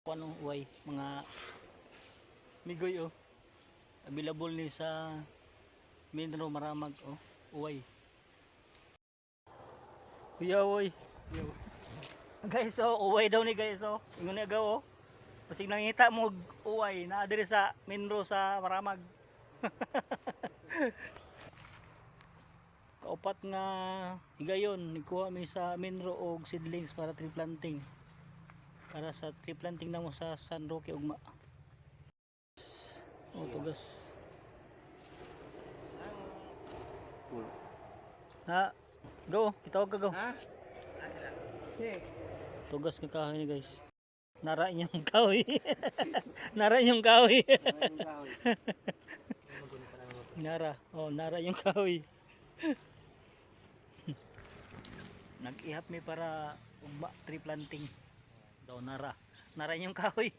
Ano uway mga migoy oh, available ni sa Minro Maramag oh uway kuya uway guys oh uway daw ni guys oh ingon ni agaw oh pasig nangita mo uway na diri sa Minro sa Maramag. Kaupat nga higayon nikuha mi sa Minro og seedlings para tree planting, para sa tree planting na mo sa San Roque ugma. Oh tugas ha go kitawag ka go Ha? Okay. tugas ka kahoy ni guys, nara inyong kahoy. Nara inyong kahoy. Nara oh nara yung kahoy. Nag-ihap mi para ugma tree planting daw nara inyong kahoy.